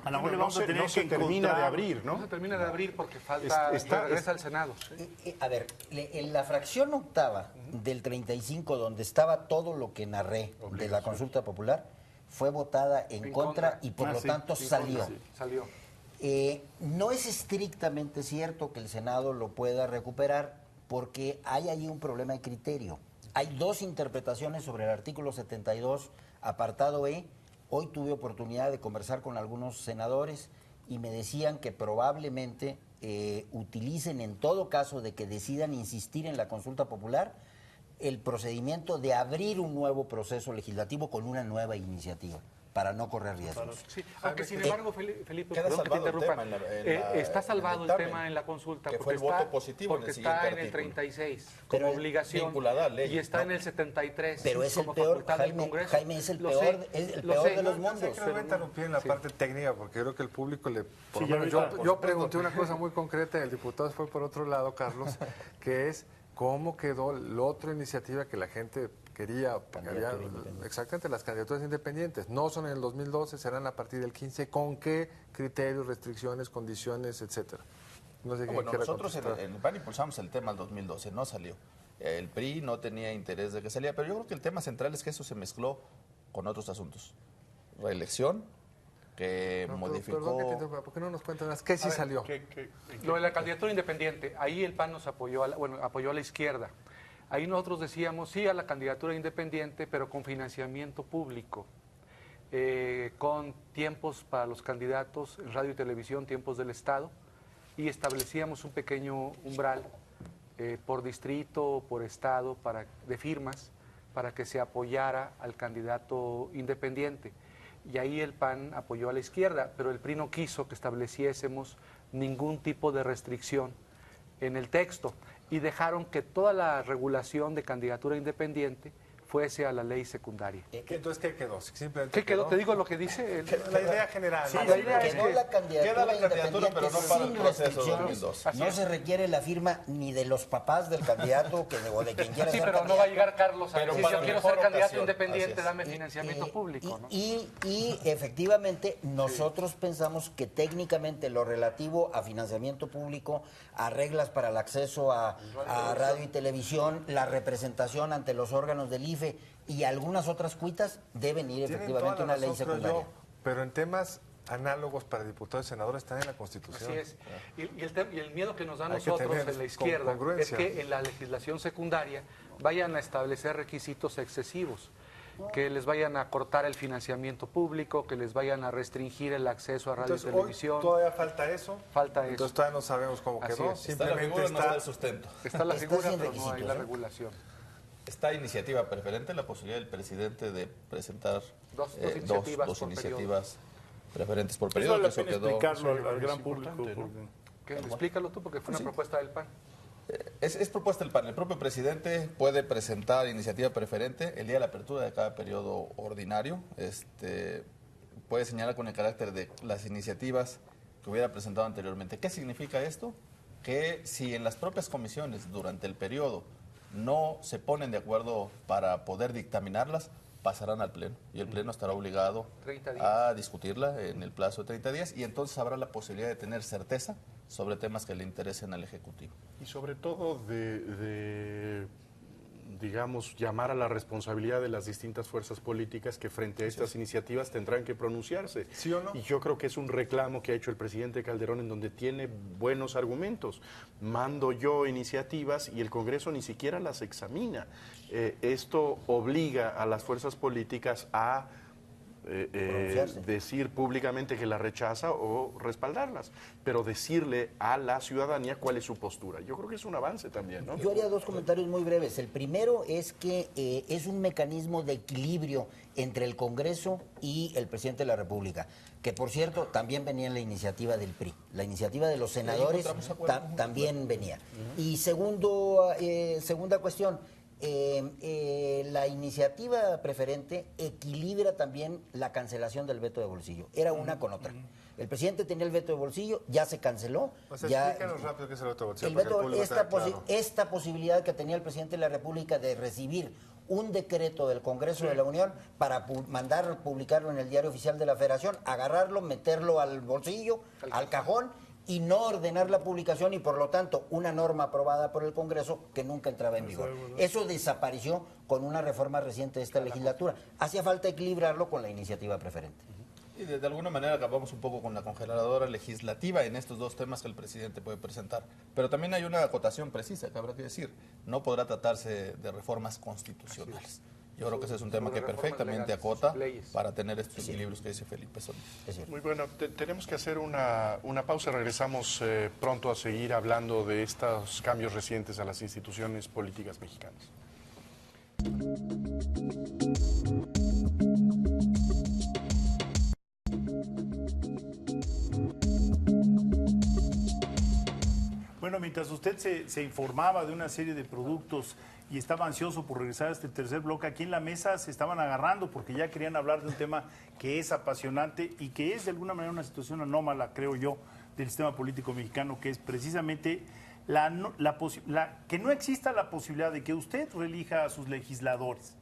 a lo mejor le vamos a tener no que se termina encontrar- de abrir, No ¿no? se termina de abrir porque falta, regresa al Senado. A ver, en la fracción octava del 35, donde estaba todo lo que narré de la consulta popular, fue votada en contra y por lo sí, tanto sí, salió. sí. Salió. No es estrictamente cierto que el Senado lo pueda recuperar porque hay allí un problema de criterio. Hay dos interpretaciones sobre el artículo 72, apartado E. Hoy tuve oportunidad de conversar con algunos senadores y me decían que probablemente utilicen, en todo caso de que decidan insistir en la consulta popular, el procedimiento de abrir un nuevo proceso legislativo con una nueva iniciativa, para no correr riesgos. Sí, aunque sin embargo, Felipe, Queda perdón que te salvado el interrumpa, tema está en salvado el dictamen, tema en la consulta que fue porque el voto está, positivo en porque el está siguiente en el artículo. 36 Pero como obligación vinculada a ley, y está ¿no? en el 73 Pero es el como peor, facultad del Jaime, Congreso. Jaime, es el Lo peor, sé, es el lo peor sé. de los Sé mundos. que no voy a interrumpir en la parte técnica porque creo que el público le... Por Sí, lo ya menos ahorita, por yo pregunté una cosa muy concreta y el diputado fue por otro lado, Carlos, que es cómo quedó la otra iniciativa que la gente quería, porque había exactamente las candidaturas independientes. No son en el 2012, serán a partir del 15. ¿Con qué criterios, restricciones, condiciones, etcétera? No sé quién Bueno, quiera nosotros contestar. en el PAN impulsamos el tema el 2012, no salió. El PRI no tenía interés de que saliera, pero yo creo que el tema central es que eso se mezcló con otros asuntos. Reelección, que No, modificó... Perdón que te interrumpa, ¿por qué no nos cuentan más? ¿Qué sí salió? Lo de la candidatura independiente, ahí el PAN nos apoyó, apoyó a la izquierda. Ahí nosotros decíamos sí a la candidatura independiente, pero con financiamiento público, con tiempos para los candidatos en radio y televisión, tiempos del Estado, y establecíamos un pequeño umbral por distrito, por estado, de firmas, para que se apoyara al candidato independiente. Y ahí el PAN apoyó a la izquierda, pero el PRI no quiso que estableciésemos ningún tipo de restricción en el texto y dejaron que toda la regulación de candidatura independiente fuese a la ley secundaria. Entonces, ¿qué quedó? Simplemente ¿Qué quedó? Te digo lo que dice la idea general. Sí, ¿no? la idea es quedó que la candidatura queda la candidatura, pero no para el sin proceso restricciones. 2012. Así No es. se requiere la firma ni de los papás del candidato o de quien quiera Sí, ser pero no candidato. va a llegar Carlos a Pero decir, para yo quiero mejor ser candidato ocasión. independiente, Así es. dame financiamiento público, ¿no? Y efectivamente nosotros pensamos que técnicamente lo relativo a financiamiento público, a reglas para el acceso a radio y televisión, la representación ante los órganos del IFE y algunas otras cuitas deben ir Tienen efectivamente toda a la una ley razón, creo secundaria. yo, pero en temas análogos para diputados y senadores están en la Constitución. Así es. Y el miedo que nos da a Hay que nosotros tener en la izquierda es congruencia. que en la legislación secundaria vayan a establecer requisitos excesivos, que les vayan a cortar el financiamiento público, que les vayan a restringir el acceso a radio Entonces, y televisión. hoy todavía falta eso. Falta eso. Entonces todavía no sabemos cómo Así quedó. es. Está la Simplemente figura, no está está... el sustento. Está la Está figura, sin pero no hay requisitos, la ¿eh? regulación. Está iniciativa preferente, la posibilidad del presidente de presentar Dos iniciativas dos por iniciativas preferentes por Eso periodo. vale la que eso pena quedó- explicarlo al es gran público. importante, ¿no? porque- Explícalo tú, porque fue una propuesta del PAN. Es propuesta del PAN. El propio presidente puede presentar iniciativa preferente el día de la apertura de cada periodo ordinario. Puede señalar con el carácter de las iniciativas que hubiera presentado anteriormente. ¿Qué significa esto? Que si en las propias comisiones durante el periodo no se ponen de acuerdo para poder dictaminarlas, pasarán al Pleno y el Pleno estará obligado 30 días. a discutirla en el plazo de 30 días y entonces habrá la posibilidad de tener certeza sobre temas que le interesen al Ejecutivo. Y sobre todo digamos, llamar a la responsabilidad de las distintas fuerzas políticas que frente a estas iniciativas tendrán que pronunciarse. ¿Sí o no? Y yo creo que es un reclamo que ha hecho el presidente Calderón en donde tiene buenos argumentos. Mando yo iniciativas y el Congreso ni siquiera las examina. Esto obliga a las fuerzas políticas a Pronunciarse. decir públicamente que la rechaza o respaldarlas, pero decirle a la ciudadanía cuál es su postura. Yo creo que es un avance también, ¿no? Yo haría dos comentarios muy breves. El primero es que es un mecanismo de equilibrio entre el Congreso y el presidente de la República, que por cierto también venía en la iniciativa del PRI. La iniciativa de los senadores encontramos acuerdo. también venía. Y segunda cuestión, la iniciativa preferente equilibra también la cancelación del veto de bolsillo. Era una con otra. El presidente tenía el veto de bolsillo, ya se canceló. O sea, ya, explícanos rápido qué es el veto de bolsillo, el para que veto, el público esta, tenga claro. esta posibilidad que tenía el presidente de la República de recibir un decreto del Congreso de la Unión para publicarlo en el Diario Oficial de la Federación, agarrarlo, meterlo al bolsillo, al cajón y no ordenar la publicación y por lo tanto una norma aprobada por el Congreso que nunca entraba en vigor. Eso desapareció con una reforma reciente de esta legislatura. Hacía falta equilibrarlo con la iniciativa preferente. Y de alguna manera acabamos un poco con la congeladora legislativa en estos dos temas que el presidente puede presentar. Pero también hay una acotación precisa que habrá que decir. No podrá tratarse de reformas constitucionales. Yo creo que ese es un tema que Reformas perfectamente legales, acota leyes. para tener estos equilibrios que dice Felipe Solís. Es cierto. Muy bueno, tenemos que hacer una pausa. Regresamos pronto a seguir hablando de estos cambios recientes a las instituciones políticas mexicanas. Bueno, mientras usted se informaba de una serie de productos y estaba ansioso por regresar a este tercer bloque, aquí en la mesa se estaban agarrando porque ya querían hablar de un tema que es apasionante y que es de alguna manera una situación anómala, creo yo, del sistema político mexicano, que es precisamente que no exista la posibilidad de que usted reelija a sus legisladores.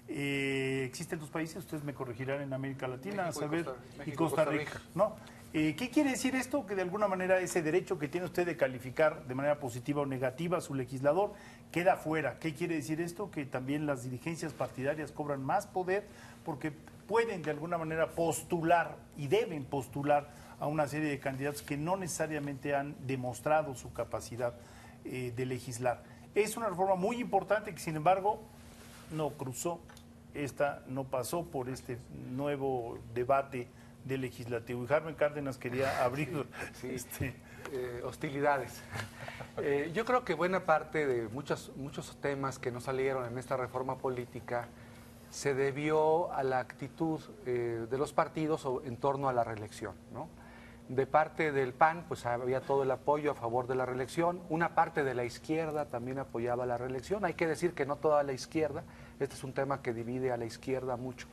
¿Existe en tus países? Ustedes me corregirán en América Latina, México y saber, México y Costa Rica, ¿no? ¿Qué quiere decir esto? Que de alguna manera ese derecho que tiene usted de calificar de manera positiva o negativa a su legislador queda fuera. ¿Qué quiere decir esto? Que también las dirigencias partidarias cobran más poder porque pueden de alguna manera postular y deben postular a una serie de candidatos que no necesariamente han demostrado su capacidad de legislar. Es una reforma muy importante que sin embargo no cruzó, no pasó por este nuevo debate del legislativo. Y Carmen Cárdenas quería abrir hostilidades. Yo creo que buena parte de muchos temas que no salieron en esta reforma política se debió a la actitud de los partidos en torno a la reelección, ¿no? De parte del PAN, pues había todo el apoyo a favor de la reelección. Una parte de la izquierda también apoyaba la reelección. Hay que decir que no toda la izquierda. Este es un tema que divide a la izquierda mucho.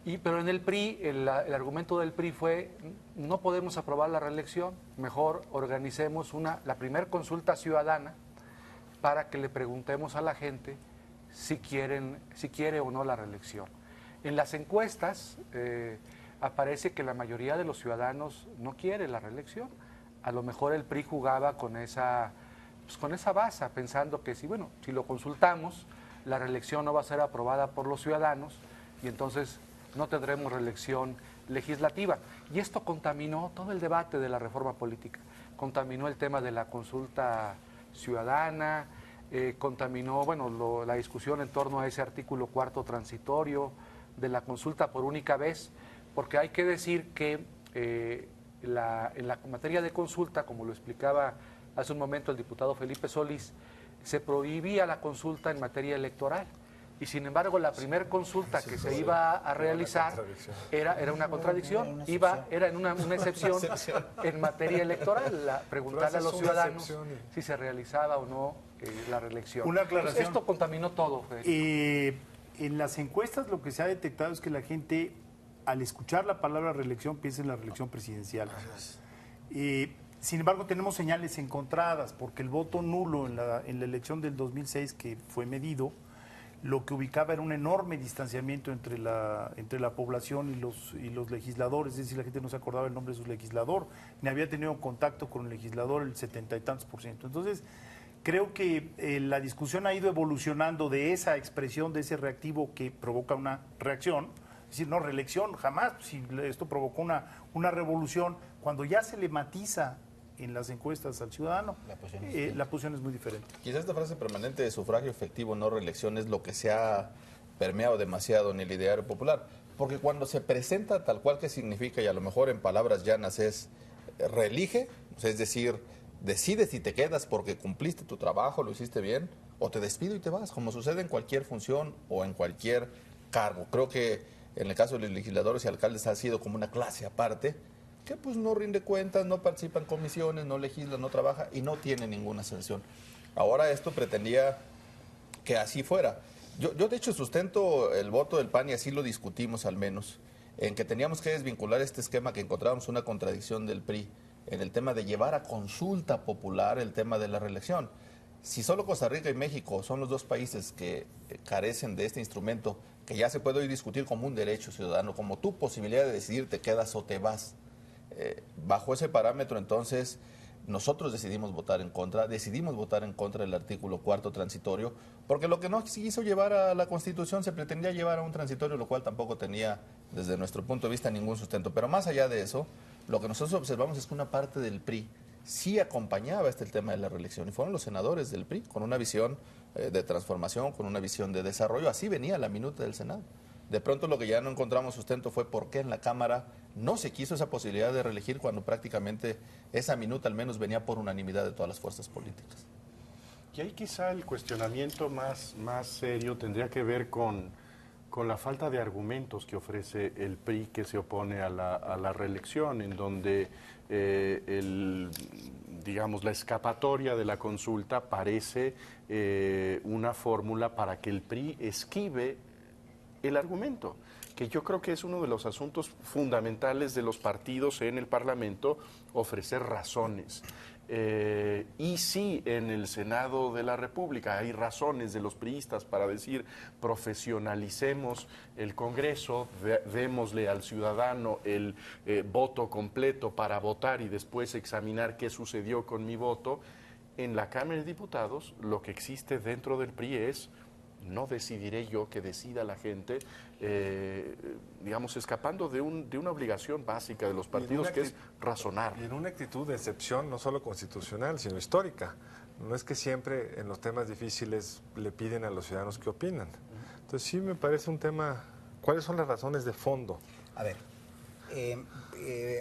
Pero en el PRI, el argumento del PRI fue, no podemos aprobar la reelección, mejor organicemos la primer consulta ciudadana para que le preguntemos a la gente si quiere o no la reelección. En las encuestas aparece que la mayoría de los ciudadanos no quiere la reelección. A lo mejor el PRI jugaba con esa baza, pensando que si lo consultamos, la reelección no va a ser aprobada por los ciudadanos y entonces no tendremos reelección legislativa. Y esto contaminó todo el debate de la reforma política. Contaminó el tema de la consulta ciudadana, contaminó la discusión en torno a ese artículo 4º transitorio de la consulta por única vez, porque hay que decir que en la materia de consulta, como lo explicaba hace un momento el diputado Felipe Solís, se prohibía la consulta en materia electoral. Y sin embargo, la primera consulta que se iba a realizar era una contradicción, era en una excepción en materia electoral, preguntarle a los ciudadanos si se realizaba o no la reelección. Una aclaración. Pues esto contaminó todo. En las encuestas lo que se ha detectado es que la gente, al escuchar la palabra reelección, piensa en la reelección presidencial. Sin embargo, tenemos señales encontradas, porque el voto nulo en la elección del 2006, que fue medido, lo que ubicaba era un enorme distanciamiento entre la población y los legisladores, es decir, la gente no se acordaba el nombre de su legislador, ni había tenido contacto con el legislador el 70 y tantos %. Entonces, creo que la discusión ha ido evolucionando de esa expresión, de ese reactivo que provoca una reacción, es decir, no reelección, jamás, si esto provocó una revolución, cuando ya se le matiza en las encuestas al ciudadano, la posición es muy diferente. Quizás esta frase permanente de sufragio efectivo, no reelección, es lo que se ha permeado demasiado en el ideario popular. Porque cuando se presenta tal cual que significa, y a lo mejor en palabras llanas es reelige, es decir, decides si te quedas porque cumpliste tu trabajo, lo hiciste bien, o te despido y te vas, como sucede en cualquier función o en cualquier cargo. Creo que en el caso de los legisladores y alcaldes ha sido como una clase aparte, que pues no rinde cuentas, no participa en comisiones, no legisla, no trabaja y no tiene ninguna sanción. Ahora esto pretendía que así fuera. Yo de hecho sustento el voto del PAN y así lo discutimos al menos, en que teníamos que desvincular este esquema, que encontrábamos una contradicción del PRI en el tema de llevar a consulta popular el tema de la reelección. Si solo Costa Rica y México son los dos países que carecen de este instrumento, que ya se puede hoy discutir como un derecho ciudadano, como tu posibilidad de decidir te quedas o te vas, bajo ese parámetro, entonces, nosotros decidimos votar en contra del artículo 4º transitorio, porque lo que no se quiso llevar a la Constitución se pretendía llevar a un transitorio, lo cual tampoco tenía, desde nuestro punto de vista, ningún sustento. Pero más allá de eso, lo que nosotros observamos es que una parte del PRI sí acompañaba el tema de la reelección, y fueron los senadores del PRI, con una visión de transformación, con una visión de desarrollo. Así venía la minuta del Senado. De pronto lo que ya no encontramos sustento fue por qué en la Cámara no se quiso esa posibilidad de reelegir cuando prácticamente esa minuta al menos venía por unanimidad de todas las fuerzas políticas. Y ahí quizá el cuestionamiento más serio tendría que ver con la falta de argumentos que ofrece el PRI que se opone a la reelección, en donde digamos, la escapatoria de la consulta parece una fórmula para que el PRI esquive el argumento, que yo creo que es uno de los asuntos fundamentales de los partidos en el Parlamento, ofrecer razones. Y sí, en el Senado de la República hay razones de los priistas para decir profesionalicemos el Congreso, démosle al ciudadano el voto completo para votar y después examinar qué sucedió con mi voto. En la Cámara de Diputados lo que existe dentro del PRI es: no decidiré yo, que decida la gente, digamos, escapando de una obligación básica de los partidos, que es razonar. Y en una actitud de excepción, no solo constitucional, sino histórica. No es que siempre en los temas difíciles le piden a los ciudadanos qué opinan. Entonces sí me parece un tema, ¿cuáles son las razones de fondo? A ver,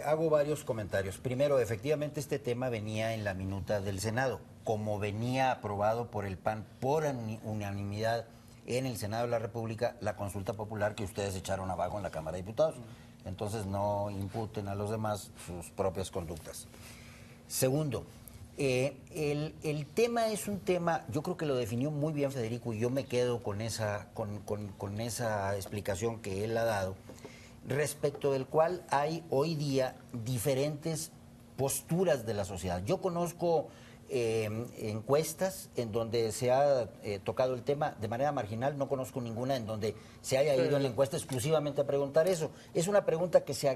Hago varios comentarios. Primero, efectivamente este tema venía en la minuta del Senado, como venía aprobado por el PAN por unanimidad en el Senado de la República, la consulta popular que ustedes echaron abajo en la Cámara de Diputados. Entonces no imputen a los demás sus propias conductas. Segundo, el tema es un tema, yo creo que lo definió muy bien Federico y yo me quedo con esa explicación que él ha dado, respecto del cual hay hoy día diferentes posturas de la sociedad. Yo conozco encuestas en donde se ha tocado el tema de manera marginal, no conozco ninguna en donde se haya ido en la encuesta exclusivamente a preguntar eso. Es una pregunta que se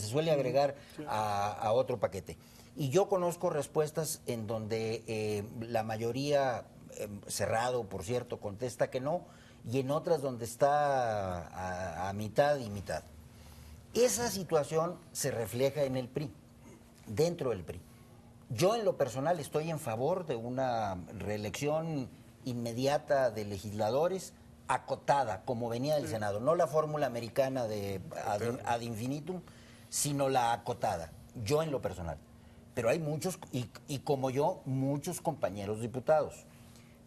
suele agregar a otro paquete. Y yo conozco respuestas en donde la mayoría, cerrado por cierto, contesta que no, y en otras donde está a mitad y mitad. Esa situación se refleja en el PRI, dentro del PRI. Yo en lo personal estoy en favor de una reelección inmediata de legisladores acotada, como venía del Senado. No la fórmula americana de ad infinitum, sino la acotada. Yo en lo personal. Pero hay muchos, y como yo, muchos compañeros diputados.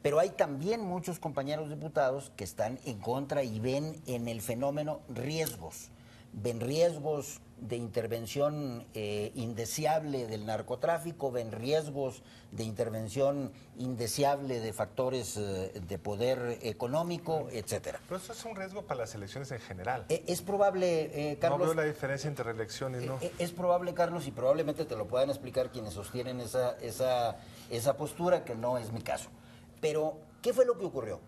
Pero hay también muchos compañeros diputados que están en contra y ven en el fenómeno riesgos. Ven riesgos de intervención indeseable del narcotráfico, ven riesgos de intervención indeseable de factores de poder económico, etcétera. Pero eso es un riesgo para las elecciones en general. Es probable, Carlos... No veo la diferencia entre reelección y no. Es probable, Carlos, y probablemente te lo puedan explicar quienes sostienen esa postura, que no es mi caso. Pero, ¿qué fue lo que ocurrió?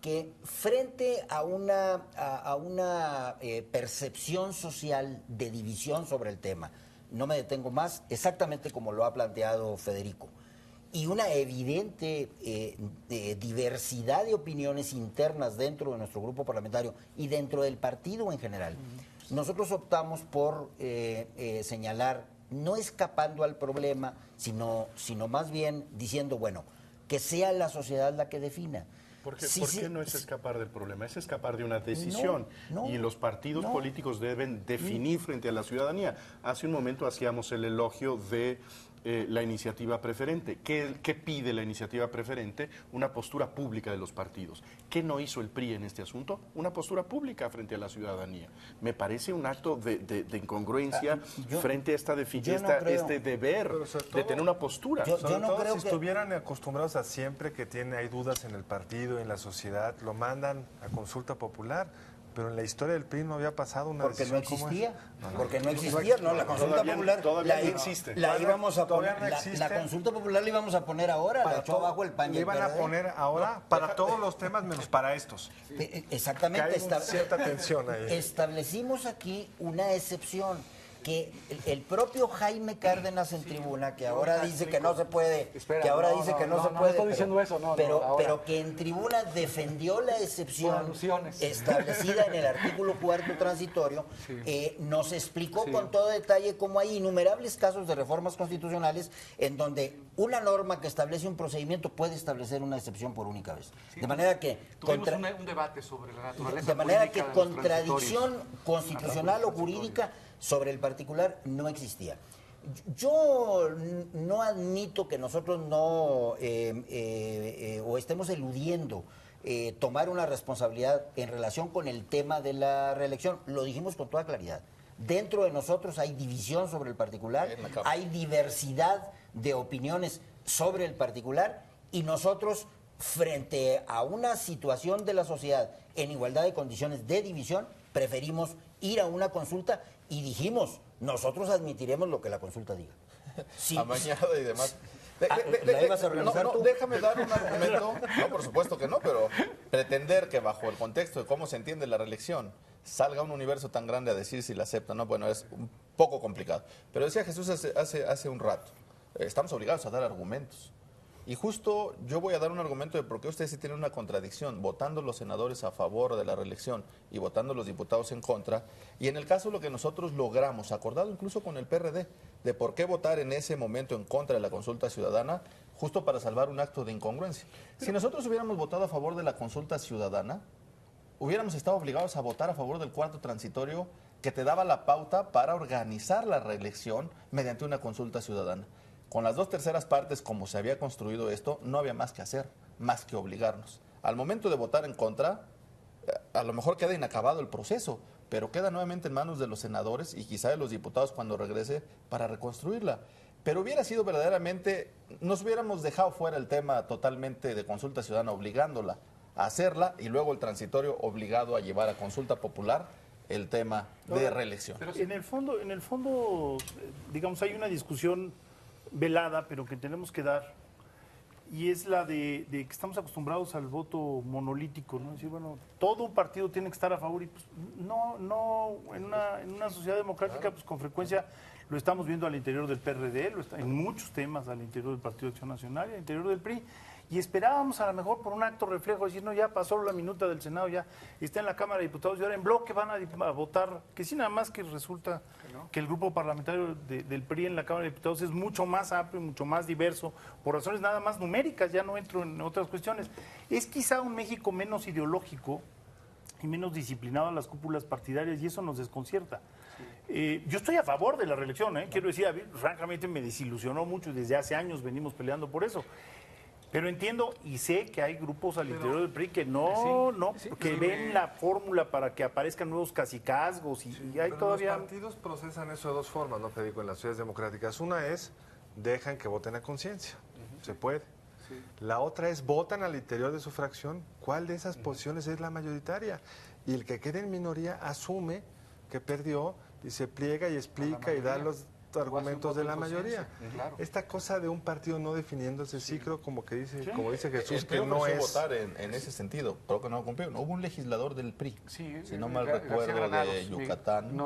Que frente a una percepción social de división sobre el tema, no me detengo más, exactamente como lo ha planteado Federico, y una evidente diversidad de opiniones internas dentro de nuestro grupo parlamentario y dentro del partido en general, nosotros optamos por señalar, no escapando al problema, sino más bien diciendo, bueno, que sea la sociedad la que defina. ¿Por qué no es escapar del problema? Es escapar de una decisión. No, y los partidos políticos deben definir frente a la ciudadanía. Hace un momento hacíamos el elogio de la iniciativa preferente. ¿Qué pide la iniciativa preferente? Una postura pública de los partidos. ¿Qué no hizo el PRI en este asunto? Una postura pública frente a la ciudadanía. Me parece un acto de incongruencia frente a este deber de tener una postura. Sobre todo si estuvieran acostumbrados a siempre que hay dudas en el partido, en la sociedad, lo mandan a consulta popular. Pero en la historia del PRI no había pasado una decisión como esa. Porque no existía, no, la consulta popular todavía no existe. La consulta popular la íbamos a poner ahora, la echó abajo el paño. La iban a poner ahora para todos los temas menos para estos. Exactamente. Que hay cierta tensión ahí. Establecimos aquí una excepción que el propio Jaime Cárdenas en tribuna, que ahora dice que no se puede, pero que en tribuna defendió la excepción establecida en el artículo 4 transitorio, nos explicó con todo detalle cómo hay innumerables casos de reformas constitucionales en donde una norma que establece un procedimiento puede establecer una excepción por única vez. De manera que tuvimos un debate sobre la naturaleza de manera que contradicción constitucional o jurídica sobre el particular no existía. Yo no admito que nosotros o estemos eludiendo tomar una responsabilidad en relación con el tema de la reelección. Lo dijimos con toda claridad. Dentro de nosotros hay división sobre el particular, hay diversidad de opiniones sobre el particular y nosotros, frente a una situación de la sociedad en igualdad de condiciones de división, preferimos ir a una consulta y dijimos, nosotros admitiremos lo que la consulta diga. Sí. Amañado y demás. ¿La ibas a organizar tú? Déjame dar un argumento. No, por supuesto que no, pero pretender que bajo el contexto de cómo se entiende la reelección salga un universo tan grande a decir si la acepta o no, bueno, es un poco complicado. Pero decía Jesús hace un rato, estamos obligados a dar argumentos. Y justo yo voy a dar un argumento de por qué ustedes sí tienen una contradicción, votando los senadores a favor de la reelección y votando los diputados en contra. Y en el caso lo que nosotros logramos, acordado incluso con el PRD, de por qué votar en ese momento en contra de la consulta ciudadana, justo para salvar un acto de incongruencia. Si nosotros hubiéramos votado a favor de la consulta ciudadana, hubiéramos estado obligados a votar a favor del cuarto transitorio que te daba la pauta para organizar la reelección mediante una consulta ciudadana. Con las 2/3 partes, como se había construido esto, no había más que hacer, más que obligarnos. Al momento de votar en contra, a lo mejor queda inacabado el proceso, pero queda nuevamente en manos de los senadores y quizá de los diputados cuando regrese para reconstruirla. Pero hubiera sido verdaderamente, nos hubiéramos dejado fuera el tema totalmente de consulta ciudadana, obligándola a hacerla y luego el transitorio obligado a llevar a consulta popular el tema de reelección. En el fondo, digamos, hay una discusión velada, pero que tenemos que dar, y es la de que estamos acostumbrados al voto monolítico, ¿no? Decir, bueno, todo un partido tiene que estar a favor, y pues no, en una sociedad democrática, pues con frecuencia lo estamos viendo al interior del PRD, en muchos temas al interior del Partido de Acción Nacional y al interior del PRI. Y esperábamos a lo mejor por un acto reflejo, decir, no, ya pasó la minuta del Senado, ya está en la Cámara de Diputados y ahora en bloque van a votar, que sí, nada más que resulta que el grupo parlamentario del PRI en la Cámara de Diputados es mucho más amplio, mucho más diverso, por razones nada más numéricas, ya no entro en otras cuestiones. Es quizá un México menos ideológico y menos disciplinado a las cúpulas partidarias y eso nos desconcierta. Yo estoy a favor de la reelección, quiero decir, francamente me desilusionó mucho y desde hace años venimos peleando por eso. Pero entiendo y sé que hay grupos al interior del PRI que que ven la fórmula para que aparezcan nuevos cacicazgos y hay todavía... Los partidos procesan eso de dos formas, ¿no, Federico? En las sociedades democráticas. Una es, dejan que voten a conciencia. Se puede. Sí. La otra es, votan al interior de su fracción cuál de esas posiciones es la mayoritaria. Y el que quede en minoría asume que perdió y se pliega y explica y da los argumentos de la mayoría. Claro. Esta cosa de un partido no definiéndose, sí creo como dice Jesús, que no es votar en ese sentido, pero que no cumplió. No hubo un legislador del PRI, si no mal recuerdo, de Yucatán.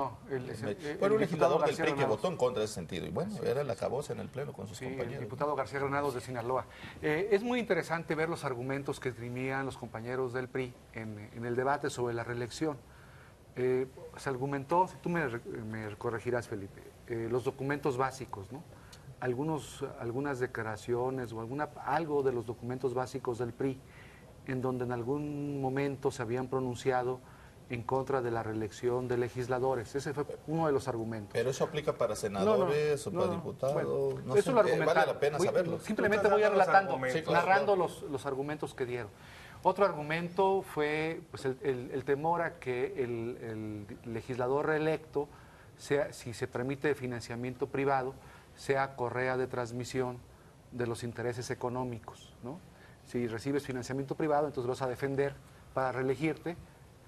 Fue un legislador del PRI que votó en contra de ese sentido. Y bueno, era el acabose en el pleno con sus compañeros. El diputado García Granados de Sinaloa. Es muy interesante ver los argumentos que esgrimían los compañeros del PRI en el debate sobre la reelección. Se argumentó, tú me corregirás, Felipe, los documentos básicos, ¿no? Algunas declaraciones o algo de los documentos básicos del PRI, en donde en algún momento se habían pronunciado en contra de la reelección de legisladores. Ese fue uno de los argumentos. Pero eso aplica para senadores o para diputados. Bueno, eso lo argumentaron. Vale la pena saberlo. Simplemente voy relatando, narrando los argumentos que dieron. Otro argumento fue pues, el temor a que el legislador reelecto, si se permite financiamiento privado, sea correa de transmisión de los intereses económicos, ¿no? Si recibes financiamiento privado, entonces vas a defender para reelegirte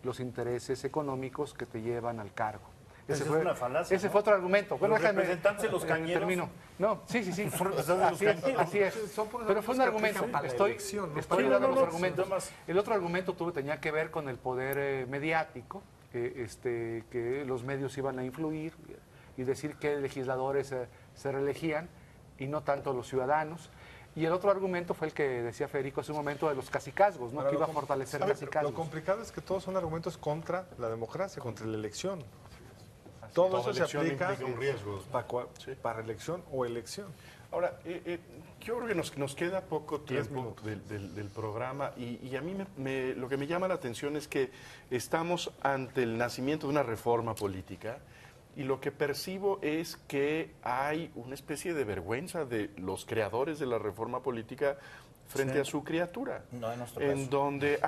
los intereses económicos que te llevan al cargo. Ese fue una falacia. Ese fue otro argumento. Bueno, los representantes de los cañeros. Termino. No, sí. Así es. Pero fue un argumento. Estoy dando los argumentos. El otro argumento tenía que ver con el poder mediático, que los medios iban a influir y decir que legisladores se reelegían y no tanto los ciudadanos. Y el otro argumento fue el que decía Federico hace un momento de los cacicazgos, ¿no? Que iba a fortalecer cacicazgos. Lo complicado es que todos son argumentos contra la democracia, contra la elección. Todo eso se aplica un riesgo para reelección o elección. Ahora, yo creo que nos queda poco tiempo del programa y a mí lo que me llama la atención es que estamos ante el nacimiento de una reforma política y lo que percibo es que hay una especie de vergüenza de los creadores de la reforma política frente a su criatura, en donde,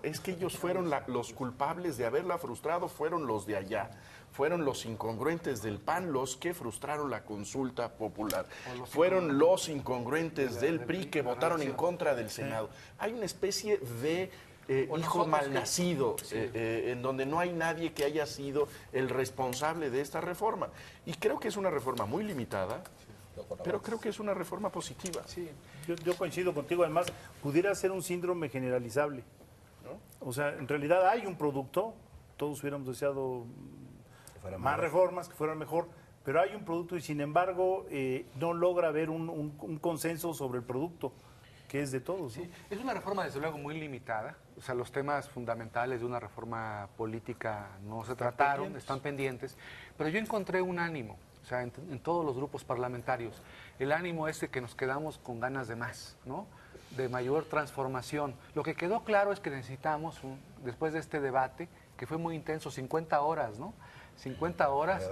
es que ellos fueron los culpables de haberla frustrado, fueron los de allá. Fueron los incongruentes del PAN los que frustraron la consulta popular. Fueron los incongruentes del PRI que votaron en contra del Senado. Hay una especie de hijo malnacido en donde no hay nadie que haya sido el responsable de esta reforma. Y creo que es una reforma muy limitada, pero creo que es una reforma positiva. Sí. Yo coincido contigo. Además, pudiera ser un síndrome generalizable, ¿no? O sea, en realidad hay un producto, todos hubiéramos deseado más reformas, que fueran mejor, pero hay un producto y sin embargo no logra haber un consenso sobre el producto, que es de todos. ¿No? Sí, es una reforma desde luego muy limitada, o sea, los temas fundamentales de una reforma política no se trataron, están pendientes, pero yo encontré un ánimo, o sea, en todos los grupos parlamentarios, el ánimo es de que nos quedamos con ganas de más, ¿no? De mayor transformación. Lo que quedó claro es que necesitamos, después de este debate, que fue muy intenso, 50 horas, ¿no? 50 horas.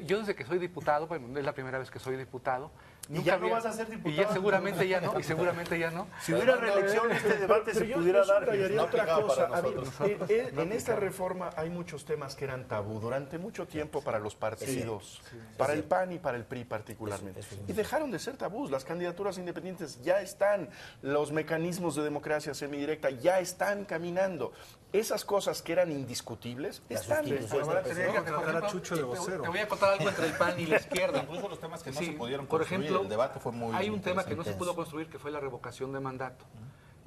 Yo desde que soy diputado, bueno, es la primera vez que soy diputado. Y ya no vas a ser diputado. Y ya seguramente ya no, y seguramente ya no. Si hubiera reelección, este debate se pudiera dar. Subrayaría otra aplicaba cosa. para nosotros. En esta reforma hay muchos temas que eran tabú durante mucho tiempo para los partidos, para el PAN y para el PRI particularmente. Y dejaron de ser tabús. Las candidaturas independientes ya están, los mecanismos de democracia semidirecta ya están caminando. Esas cosas que eran indiscutibles están. Ahora tenía que tratar a Chucho de vocero. Te voy a contar algo entre el PAN y la izquierda. Incluso los temas que no Sí, se pudieron por construir, ejemplo, el debate fue muy hay un tema que no se intenso. pudo construir, que fue la revocación de mandato.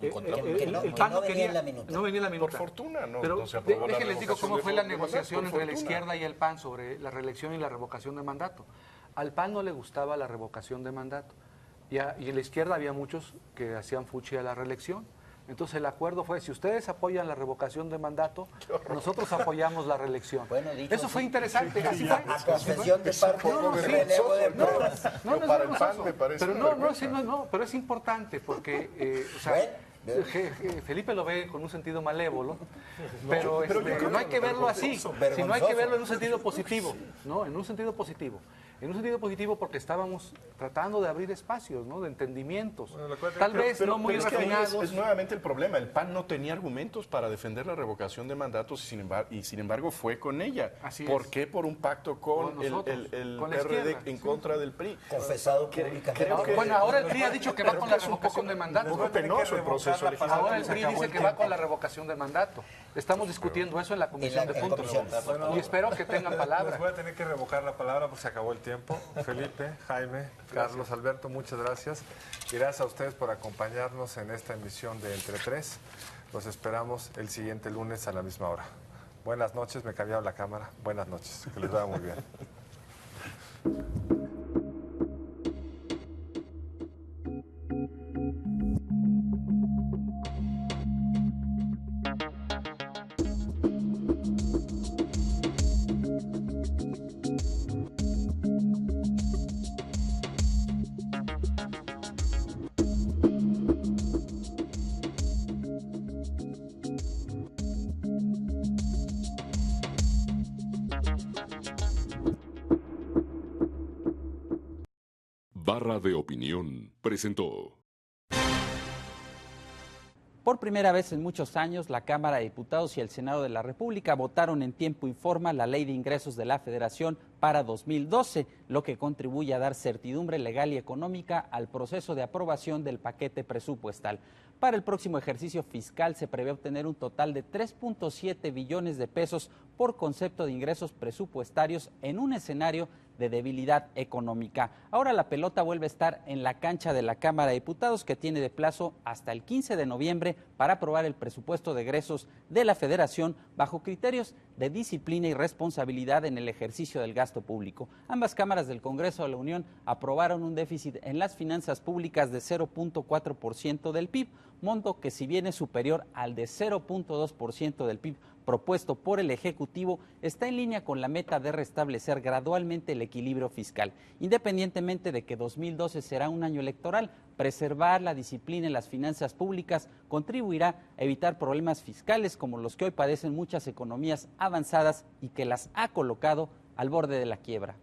Encontramos. Que no venía en la minuta. No venía en la minuta. Por fortuna no, Pero no se aprobó la déjenles digo revocación cómo de fue la mandato, negociación por entre la fortuna. izquierda y el PAN sobre la reelección y la revocación de mandato. Al PAN no le gustaba la revocación de mandato. Y en la izquierda había muchos que hacían fuchi a la reelección. Entonces el acuerdo fue, si ustedes apoyan la revocación de mandato, nosotros apoyamos la reelección. Bueno, dicho Eso fue así. interesante, así fue. A confesión de parte No, no, con sí, relevo de pruebas. No, no es Para el PAN vergonzoso. me parece Pero una no, vergüenza. no, pero es importante porque, o sea, Bueno. Felipe lo ve con un sentido malévolo, pero, yo creo no hay que verlo así, vergonzoso. sino hay que verlo en un sentido positivo, ¿no? En un sentido positivo. En un sentido positivo porque estábamos tratando de abrir espacios, ¿no? De entendimientos. Tal vez no muy es que ahí refinados. es nuevamente el problema. El PAN no tenía argumentos para defender la revocación de mandatos y sin embargo fue con ella. Así ¿Por es. qué? Por un pacto con Con nosotros, el con la PRD izquierda, en sí. contra del PRI. Confesado Creo públicamente. que- Bueno, ahora el PRI ha dicho que va Creo con que la es un revocación poco- de mandato. un poco penoso el proceso legislativo. Ahora el PRI dice que va con la revocación de mandato. Estamos discutiendo eso en la comisión de en puntos. comisión. Y espero que tengan Les palabra. voy a tener que revocar la palabra porque se acabó el tiempo. Felipe, Jaime, Carlos, Alberto, muchas gracias. Y gracias a ustedes por acompañarnos en esta emisión de Entre Tres. Los esperamos el siguiente lunes a la misma hora. Buenas noches, me cambiaron la cámara. Buenas noches, que les vaya muy bien. Barra de Opinión presentó. Por primera vez en muchos años, la Cámara de Diputados y el Senado de la República votaron en tiempo y forma la Ley de Ingresos de la Federación para 2012, lo que contribuye a dar certidumbre legal y económica al proceso de aprobación del paquete presupuestal. Para el próximo ejercicio fiscal se prevé obtener un total de 3.7 billones de pesos por concepto de ingresos presupuestarios en un escenario de debilidad económica. Ahora la pelota vuelve a estar en la cancha de la Cámara de Diputados, que tiene de plazo hasta el 15 de noviembre para aprobar el presupuesto de egresos de la Federación bajo criterios de disciplina y responsabilidad en el ejercicio del gasto público. Ambas cámaras del Congreso de la Unión aprobaron un déficit en las finanzas públicas de 0.4% del PIB, monto que, si bien es superior al de 0.2% del PIB propuesto por el Ejecutivo, está en línea con la meta de restablecer gradualmente el equilibrio fiscal. Independientemente de que 2012 será un año electoral, preservar la disciplina en las finanzas públicas contribuirá a evitar problemas fiscales como los que hoy padecen muchas economías avanzadas y que las ha colocado al borde de la quiebra.